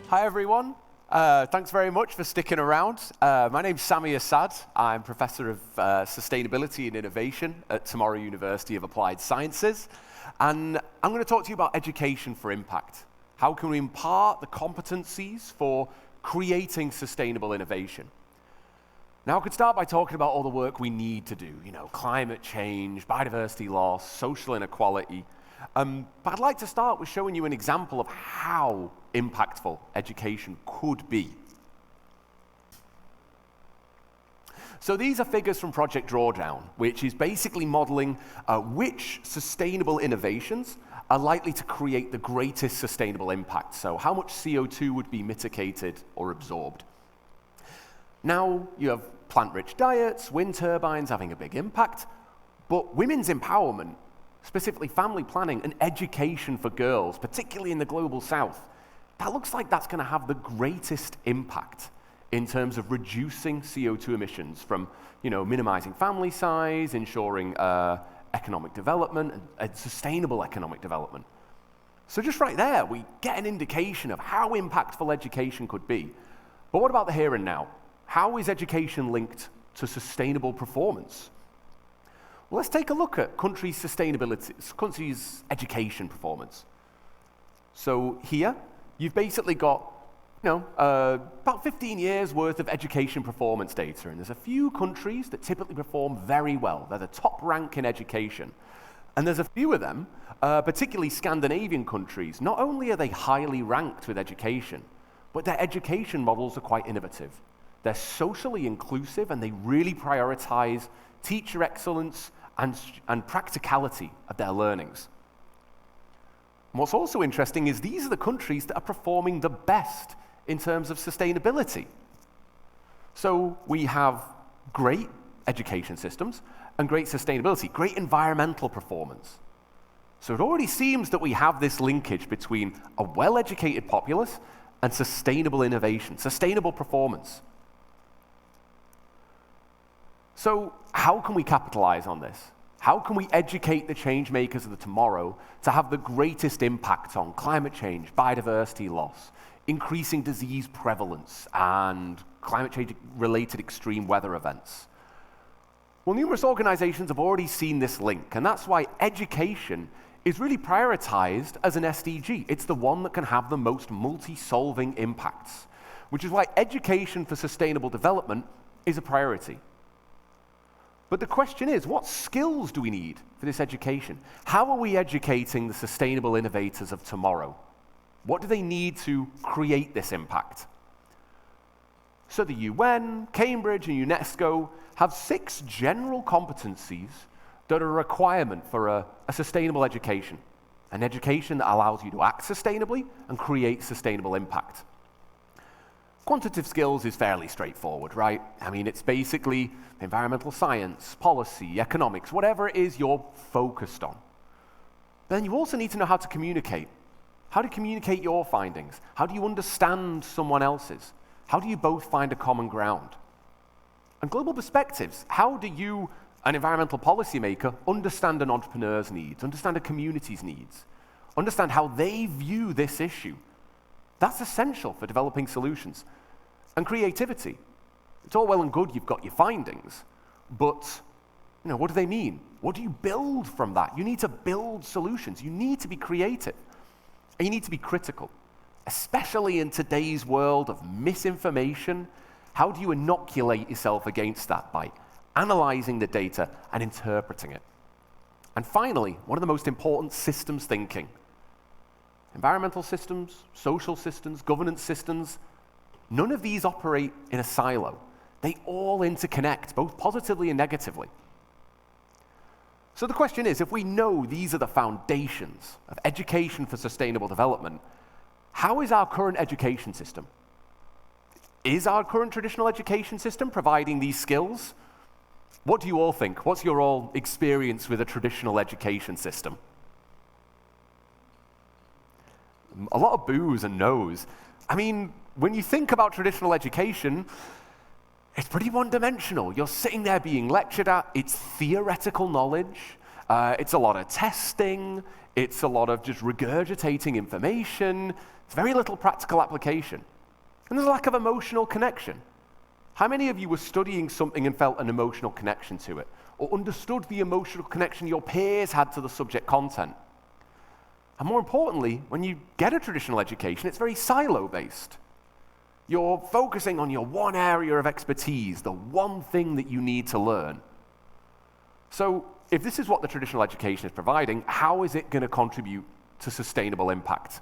Hi everyone, thanks very much for sticking around. My name's Sami Asad. I'm Professor of Sustainability and Innovation at Tomorrow University of Applied Sciences. And I'm going to talk to you about education for impact. How can we impart the competencies for creating sustainable innovation? Now I could start by talking about all the work we need to do, climate change, biodiversity loss, social inequality. But I'd like to start with showing you an example of how impactful education could be. So these are figures from Project Drawdown, which is basically modeling which sustainable innovations are likely to create the greatest sustainable impact. So how much CO2 would be mitigated or absorbed. Now you have plant-rich diets, wind turbines having a big impact, but women's empowerment, specifically family planning and education for girls, particularly in the global south, that looks like that's going to have the greatest impact in terms of reducing CO2 emissions from, minimizing family size, ensuring economic development and sustainable economic development. So just right there, we get an indication of how impactful education could be. But what about the here and now? How is education linked to sustainable performance? Well, let's take a look at countries' education performance. So here, you've basically got, about 15 years worth of education performance data, and there's a few countries that typically perform very well. They're the top rank in education. And there's a few of them, particularly Scandinavian countries. Not only are they highly ranked with education, but their education models are quite innovative. They're socially inclusive, and they really prioritize teacher excellence and practicality of their learnings. And what's also interesting is these are the countries that are performing the best in terms of sustainability. So we have great education systems and great sustainability, great environmental performance. So it already seems that we have this linkage between a well-educated populace and sustainable innovation, sustainable performance. So how can we capitalize on this? How can we educate the change makers of the tomorrow to have the greatest impact on climate change, biodiversity loss, increasing disease prevalence, and climate change-related extreme weather events? Well, numerous organizations have already seen this link, and that's why education is really prioritized as an SDG. It's the one that can have the most multi-solving impacts, which is why education for sustainable development is a priority. But the question is, what skills do we need for this education? How are we educating the sustainable innovators of tomorrow? What do they need to create this impact? So the UN, Cambridge, and UNESCO have 6 general competencies that are a requirement for a sustainable education, an education that allows you to act sustainably and create sustainable impact. Quantitative skills is fairly straightforward, right? I mean, it's basically environmental science, policy, economics, whatever it is you're focused on. Then you also need to know how to communicate. How to communicate your findings. How do you understand someone else's? How do you both find a common ground? And global perspectives. How do you, an environmental policymaker, understand an entrepreneur's needs, understand a community's needs, understand how they view this issue? That's essential for developing solutions. And creativity. It's all well and good you've got your findings, but what do they mean? What do you build from that? You need to build solutions. You need to be creative. And you need to be critical, especially in today's world of misinformation. How do you inoculate yourself against that? By analyzing the data and interpreting it. And finally, one of the most important, systems thinking. Environmental systems, social systems, governance systems, none of these operate in a silo. They all interconnect, both positively and negatively. So the question is, if we know these are the foundations of education for sustainable development, how is our current education system? Is our current traditional education system providing these skills? What do you all think? What's your all experience with a traditional education system? A lot of boos and no's. I mean, when you think about traditional education, it's pretty one-dimensional. You're sitting there being lectured at. It's theoretical knowledge. It's a lot of testing. It's a lot of just regurgitating information. It's very little practical application. And there's a lack of emotional connection. How many of you were studying something and felt an emotional connection to it, or understood the emotional connection your peers had to the subject content? And more importantly, when you get a traditional education, it's very silo-based. You're focusing on your one area of expertise, the one thing that you need to learn. So if this is what the traditional education is providing, how is it going to contribute to sustainable impact?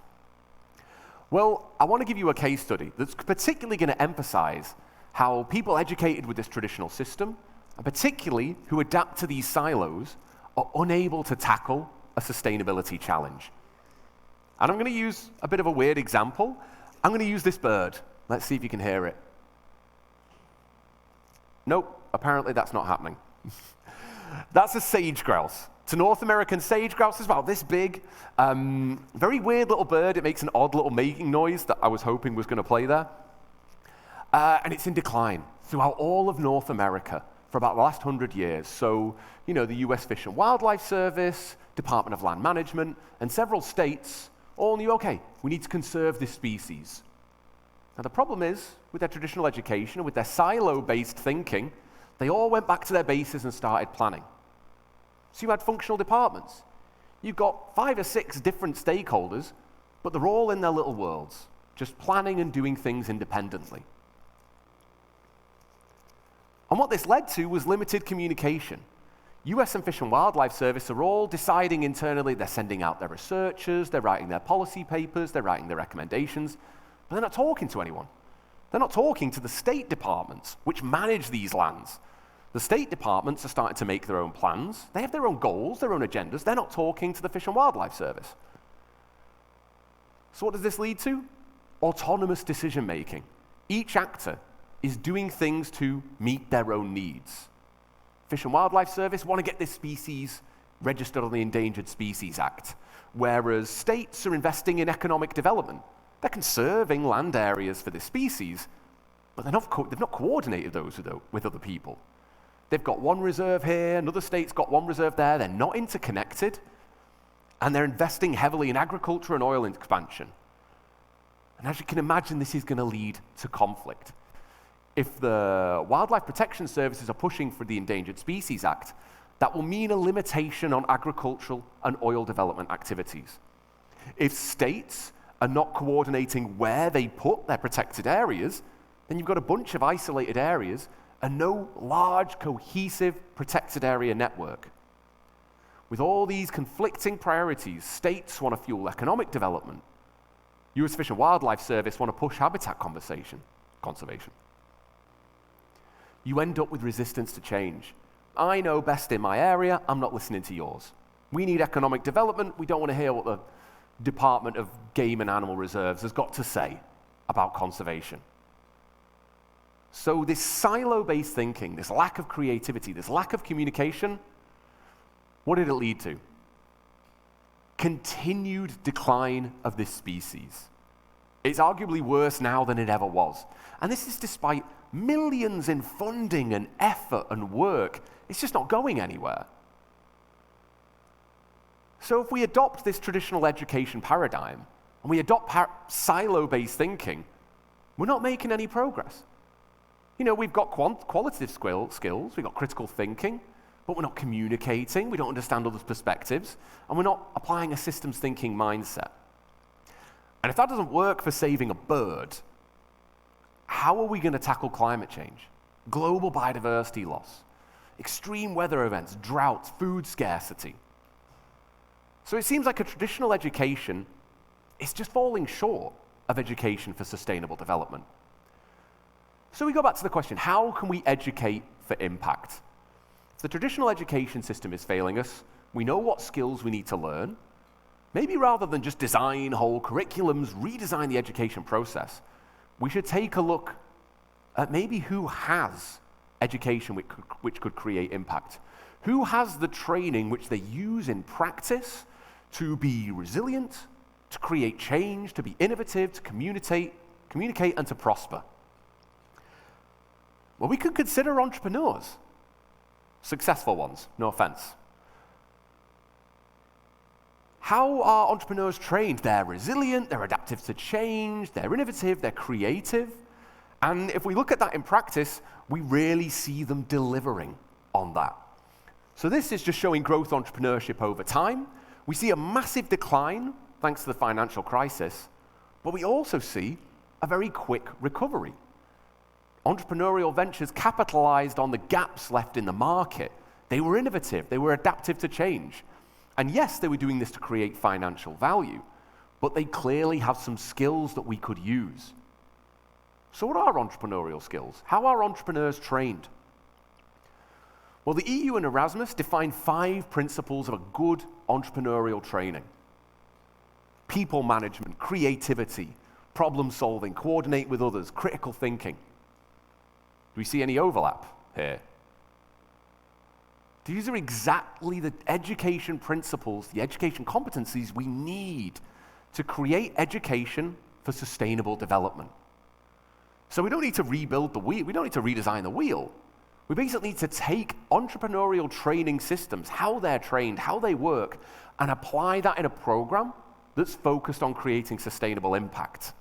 Well, I want to give you a case study that's particularly going to emphasize how people educated with this traditional system, and particularly who adapt to these silos, are unable to tackle a sustainability challenge. And I'm going to use a bit of a weird example. I'm going to use this bird. Let's see if you can hear it. Nope, apparently that's not happening. That's a sage grouse. It's a North American sage grouse. It's about this big. Very weird little bird. It makes an odd little making noise that I was hoping was going to play there. And it's in decline throughout all of North America for about the last 100 years. So, the US Fish and Wildlife Service, Department of Land Management, and several states all knew, okay, we need to conserve this species. Now the problem is, with their traditional education and with their silo-based thinking, they all went back to their bases and started planning. So you had functional departments. You've got 5 or 6 different stakeholders, but they're all in their little worlds, just planning and doing things independently. And what this led to was limited communication. US and Fish and Wildlife Service are all deciding internally, they're sending out their researchers, they're writing their policy papers, they're writing their recommendations, but they're not talking to anyone. They're not talking to the state departments, which manage these lands. The state departments are starting to make their own plans. They have their own goals, their own agendas. They're not talking to the Fish and Wildlife Service. So what does this lead to? Autonomous decision making. Each actor is doing things to meet their own needs. Fish and Wildlife Service want to get this species registered on the Endangered Species Act, whereas states are investing in economic development. They're conserving land areas for this species, but they've not coordinated those with other people. They've got one reserve here, another state's got one reserve there. They're not interconnected, and they're investing heavily in agriculture and oil expansion. And as you can imagine, this is going to lead to conflict. If the Wildlife Protection Services are pushing for the Endangered Species Act, that will mean a limitation on agricultural and oil development activities. If states are not coordinating where they put their protected areas, then you've got a bunch of isolated areas and no large, cohesive protected area network. With all these conflicting priorities, states want to fuel economic development. US Fish and Wildlife Service want to push habitat conservation. You end up with resistance to change. I know best in my area, I'm not listening to yours. We need economic development, we don't want to hear what the Department of Game and Animal Reserves has got to say about conservation. So this silo-based thinking, this lack of creativity, this lack of communication, what did it lead to? Continued decline of this species. It's arguably worse now than it ever was. And this is despite millions in funding and effort and work. It's just not going anywhere. So if we adopt this traditional education paradigm, and we adopt silo-based thinking, we're not making any progress. We've got qualitative skills, we've got critical thinking, but we're not communicating, we don't understand others' perspectives, and we're not applying a systems thinking mindset. And if that doesn't work for saving a bird, how are we going to tackle climate change, global biodiversity loss, extreme weather events, droughts, food scarcity? So it seems like a traditional education is just falling short of education for sustainable development. So we go back to the question, how can we educate for impact? If the traditional education system is failing us, we know what skills we need to learn. Maybe rather than just design whole curriculums, redesign the education process, we should take a look at maybe who has education which could create impact. Who has the training which they use in practice to be resilient, to create change, to be innovative, to communicate, and to prosper? Well, we could consider entrepreneurs. Successful ones, no offense. How are entrepreneurs trained? They're resilient, they're adaptive to change, they're innovative, they're creative. And if we look at that in practice, we rarely see them delivering on that. So this is just showing growth entrepreneurship over time. We see a massive decline thanks to the financial crisis, but we also see a very quick recovery. Entrepreneurial ventures capitalized on the gaps left in the market. They were innovative, they were adaptive to change. And yes, they were doing this to create financial value, but they clearly have some skills that we could use. So what are entrepreneurial skills? How are entrepreneurs trained? Well, the EU and Erasmus define 5 principles of a good entrepreneurial training. People management, creativity, problem solving, coordinate with others, critical thinking. Do we see any overlap here? These are exactly the education principles, the education competencies we need to create education for sustainable development. So we don't need to rebuild the wheel, we don't need to redesign the wheel. We basically need to take entrepreneurial training systems, how they're trained, how they work, and apply that in a program that's focused on creating sustainable impact.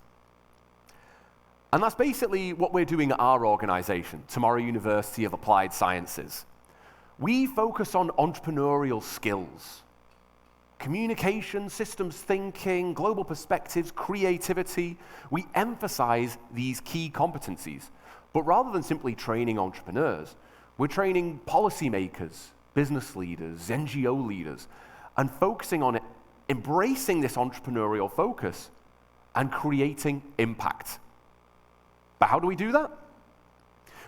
And that's basically what we're doing at our organization, Tomorrow University of Applied Sciences. We focus on entrepreneurial skills, communication, systems thinking, global perspectives, creativity. We emphasize these key competencies. But rather than simply training entrepreneurs, we're training policymakers, business leaders, NGO leaders, and focusing on it, embracing this entrepreneurial focus and creating impact. But how do we do that?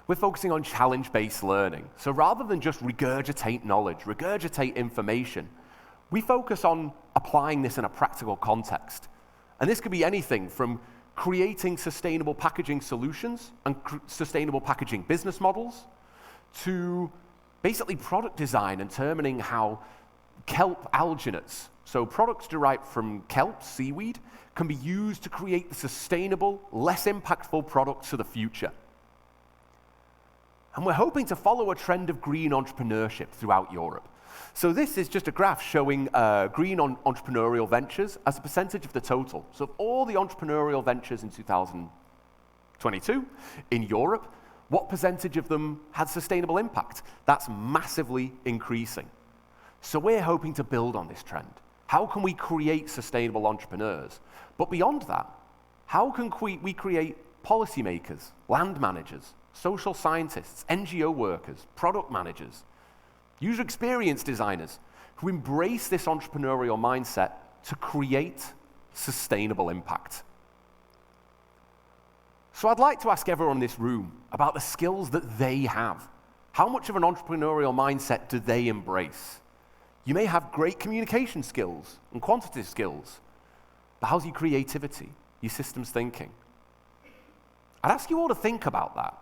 We're focusing on challenge-based learning. So rather than just regurgitate knowledge, regurgitate information, we focus on applying this in a practical context. And this could be anything from creating sustainable packaging solutions and sustainable packaging business models to basically product design and determining how kelp alginates, so products derived from kelp, seaweed, can be used to create the sustainable, less impactful products of the future. And we're hoping to follow a trend of green entrepreneurship throughout Europe. So this is just a graph showing green entrepreneurial ventures as a percentage of the total. So of all the entrepreneurial ventures in 2022 in Europe, what percentage of them had sustainable impact? That's massively increasing. So we're hoping to build on this trend. How can we create sustainable entrepreneurs? But beyond that, how can we create policymakers, land managers, social scientists, NGO workers, product managers, user experience designers who embrace this entrepreneurial mindset to create sustainable impact? So I'd like to ask everyone in this room about the skills that they have. How much of an entrepreneurial mindset do they embrace? You may have great communication skills and quantitative skills, but how's your creativity, your systems thinking? I'd ask you all to think about that.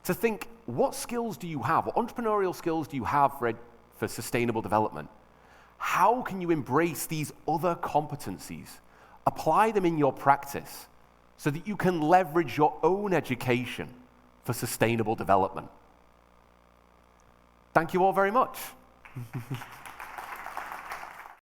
To think, what skills do you have? What entrepreneurial skills do you have for sustainable development? How can you embrace these other competencies, apply them in your practice, so that you can leverage your own education for sustainable development? Thank you all very much.